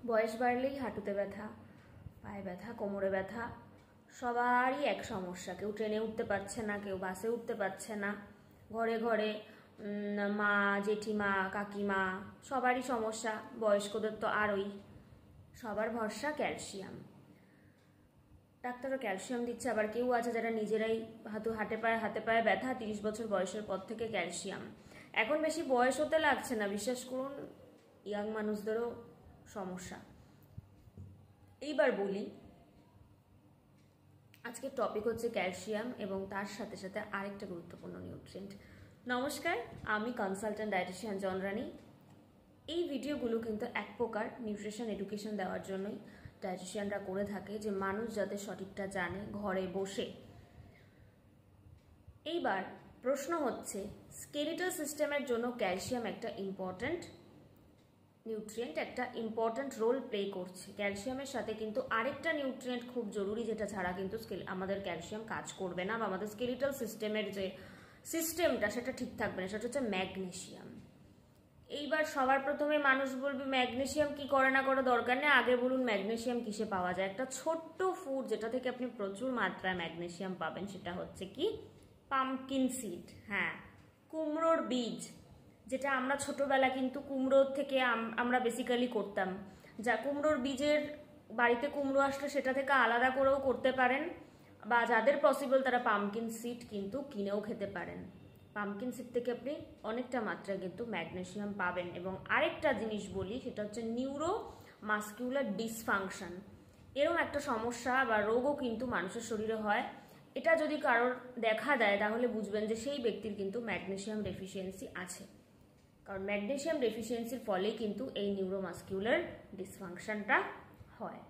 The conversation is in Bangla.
বয়স বাড়লেই হাঁটুতে ব্যথা, পায়ে ব্যথা, কোমরে ব্যথা, সবারই এক সমস্যা। কেউ ট্রেনে উঠতে পারছে না, কেউ বাসে উঠতে পারছে না, ঘরে ঘরে মা, জেঠিমা, কাকিমা সবারই সমস্যা, বয়স্কদের তো আরই। সবার ভরসা ক্যালসিয়াম। ডাক্তারও ক্যালসিয়াম দিচ্ছে, আবার কেউ আছে যারা নিজেরাই হাতে পায়ে ব্যথা, 30 বছর বয়সের পর থেকে ক্যালসিয়াম। এখন বেশি বয়স হতে লাগছে না, বিশ্বাস করুন, ইয়াং মানুষদেরও সমস্যা। এইবার বলি, আজকের টপিক হচ্ছে ক্যালসিয়াম এবং তার সাথে সাথে আরেকটা গুরুত্বপূর্ণ নিউট্রিয়েন্ট। নমস্কার, আমি কনসালটেন্ট ডায়েটিশিয়ান জনরানী। এই ভিডিওগুলো কিন্তু এক প্রকার নিউট্রিশন এডুকেশন দেওয়ার জন্যই ডায়েটিশিয়ানরা করে থাকে, যে মানুষ যাতে সঠিকটা জানে ঘরে বসে। এইবার প্রশ্ন হচ্ছে, স্কেলিটাল সিস্টেমের জন্য ক্যালসিয়াম একটা ইম্পর্ট্যান্ট নিউট্রিয়েন্ট, একটা ইম্পর্ট্যান্ট রোল প্লে করছে। ক্যালসিয়ামের সাথে কিন্তু আরেকটা নিউট্রিয়েন্ট খুব জরুরি, যেটা ছাড়া কিন্তু আমাদের ক্যালসিয়াম কাজ করবে না, বা আমাদের স্কেলিটাল সিস্টেমের যে সিস্টেমটা সেটা ঠিক থাকবে না, সেটা হচ্ছে ম্যাগনেসিয়াম। এইবার সবার প্রথমে মানুষ বলবে ম্যাগনেসিয়াম কি করে না করে দরকার নেই, আগে বলুন ম্যাগনেসিয়াম কিসে পাওয়া যায়। একটা ছোট্ট ফুড যেটা থেকে আপনি প্রচুর মাত্রায় ম্যাগনেসিয়াম পাবেন সেটা হচ্ছে কি, পাম্পকিন সিড। হ্যাঁ, কুমড়োর বীজ, যেটা আমরা ছোটবেলা কিন্তু কুমড়োর থেকে আমরা বেসিক্যালি করতাম। যা কুমড়োর বীজের, বাড়িতে কুমড়ো আসলে সেটা থেকে আলাদা করেও করতে পারেন, বা যাদের পসিবল তারা পাম্পকিন সিড কিন্তু কিনেও খেতে পারেন। পাম্পকিন সিড থেকে আপনি অনেকটা মাত্রায় কিন্তু ম্যাগনেসিয়াম পাবেন। এবং আরেকটা জিনিস বলি, সেটা হচ্ছে নিউরো মাস্কুলার ডিসফাংশন। এরকম একটা সমস্যা বা রোগও কিন্তু মানুষের শরীরে হয়। এটা যদি কারোর দেখা দেয় তাহলে বুঝবেন যে সেই ব্যক্তির কিন্তু ম্যাগনেসিয়াম ডেফিসিয়েন্সি আছে, কারণ ম্যাগনেসিয়াম ডেফিসিয়েন্সির ফলেই কিন্তু এই নিউরোমাস্কুলার ডিসফাংশনটা হয়।